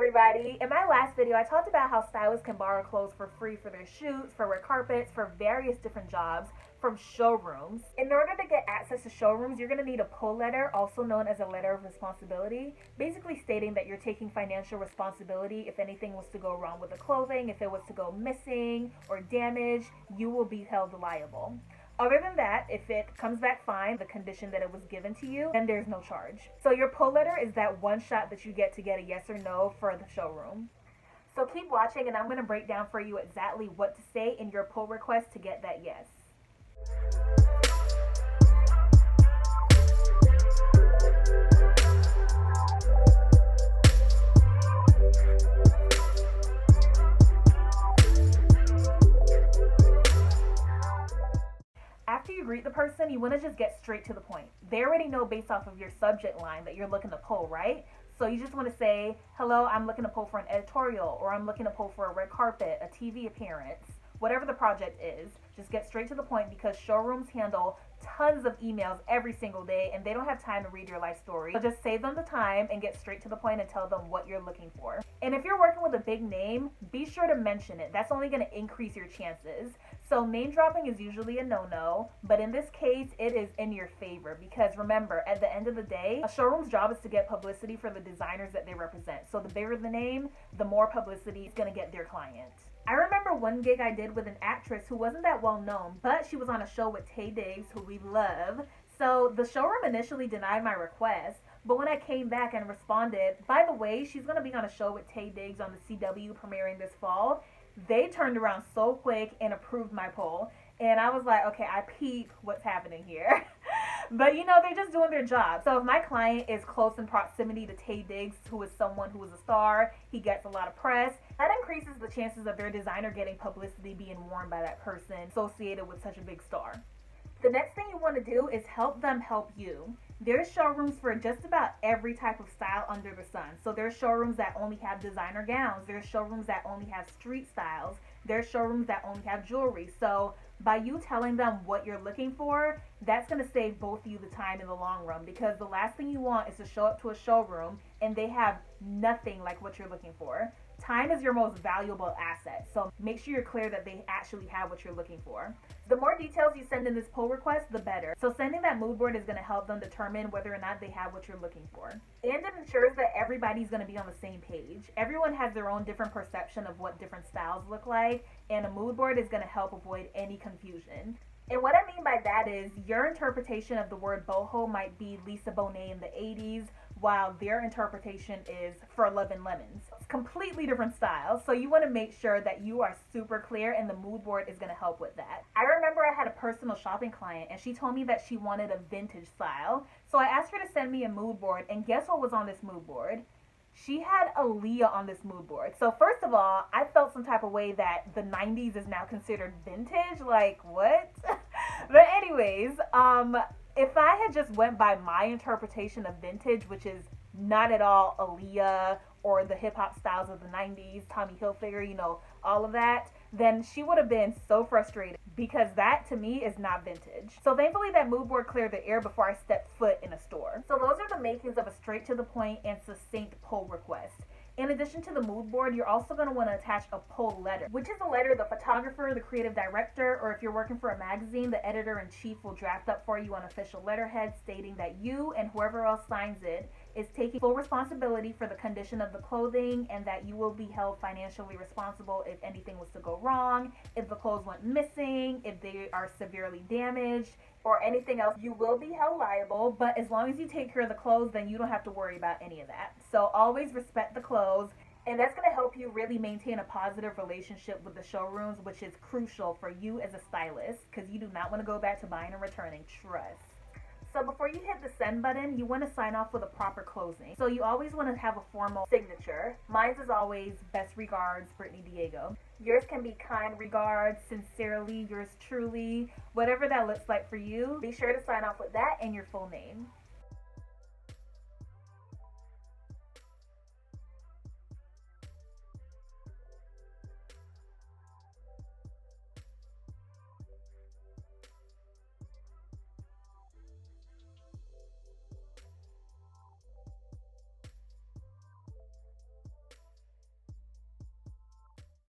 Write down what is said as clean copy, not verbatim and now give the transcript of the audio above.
everybody. In my last video, I talked about how stylists can borrow clothes for free for their shoots, for red carpets, for various different jobs from showrooms. In order to get access to showrooms, you're going to need a pull letter, also known as a letter of responsibility, basically stating that you're taking financial responsibility if anything was to go wrong with the clothing, if it was to go missing or damaged, you will be held liable. Other than that, if it comes back fine, the condition that it was given to you, then there's no charge. So your pull letter is that one shot that you get to get a yes or no for the showroom. So keep watching and I'm going to break down for you exactly what to say in your pull request to get that yes. After you greet the person, you want to just get straight to the point. They already know based off of your subject line that you're looking to pull, right? So you just want to say, hello, I'm looking to pull for an editorial, or I'm looking to pull for a red carpet, a TV appearance, whatever the project is. Just get straight to the point because showrooms handle tons of emails every single day and they don't have time to read your life story. So just save them the time and get straight to the point and tell them what you're looking for. And if you're working with a big name, be sure to mention it. That's only going to increase your chances. So name dropping is usually a no-no, but in this case, it is in your favor because remember, at the end of the day, a showroom's job is to get publicity for the designers that they represent. So the bigger the name, the more publicity it's going to get their client. I remember one gig I did with an actress who wasn't that well known, but she was on a show with Tay Diggs, who we love. So the showroom initially denied my request, but when I came back and responded, by the way, she's going to be on a show with Tay Diggs on the CW premiering this fall, they turned around so quick and approved my poll. And I was like, okay, I peep what's happening here. But you know, they're just doing their job. So if my client is close in proximity to Tay Diggs, who is someone who is a star, he gets a lot of press, that increases the chances of their designer getting publicity being worn by that person associated with such a big star. The next thing you want to do is help them help you. There's showrooms for just about every type of style under the sun. So there's showrooms that only have designer gowns. There's showrooms that only have street styles. There's showrooms that only have jewelry. So by you telling them what you're looking for, that's going to save both of you the time in the long run because the last thing you want is to show up to a showroom and they have nothing like what you're looking for. Time is your most valuable asset, so make sure you're clear that they actually have what you're looking for. The more details you send in this pull request, the better. So sending that mood board is going to help them determine whether or not they have what you're looking for. And it ensures that everybody's going to be on the same page. Everyone has their own different perception of what different styles look like, and a mood board is going to help avoid any confusion. And what I mean by that is your interpretation of the word boho might be Lisa Bonet in the 80s, while their interpretation is For Love and Lemons. It's completely different styles, so you want to make sure that you are super clear and the mood board is going to help with that. I remember I had a personal shopping client and she told me that she wanted a vintage style, so I asked her to send me a mood board and guess what was on this mood board? She had Aaliyah on this mood board. So first of all, I felt some type of way that the 90s is now considered vintage. Like, what? But anyways, if I had just went by my interpretation of vintage, which is not at all Aaliyah or the hip-hop styles of the 90s, Tommy Hilfiger, you know, all of that, then she would have been so frustrated because that, to me, is not vintage. So thankfully, that mood board cleared the air before I stepped foot in a store. So those are the makings of a straight-to-the-point and succinct pull request. In addition to the mood board, you're also going to want to attach a pull letter, which is a letter the photographer, the creative director, or if you're working for a magazine, the editor-in-chief will draft up for you on official letterhead stating that you and whoever else signs it is taking full responsibility for the condition of the clothing and that you will be held financially responsible if anything was to go wrong, if the clothes went missing, if they are severely damaged, or anything else. You will be held liable, but as long as you take care of the clothes, then you don't have to worry about any of that. So always respect the clothes, and that's going to help you really maintain a positive relationship with the showrooms, which is crucial for you as a stylist because you do not want to go back to buying and returning. Trust. So before you hit the send button, you want to sign off with a proper closing. So you always want to have a formal signature. Mine is always best regards, Brittany Diego. Yours can be kind regards, sincerely, yours truly, whatever that looks like for you. Be sure to sign off with that and your full name.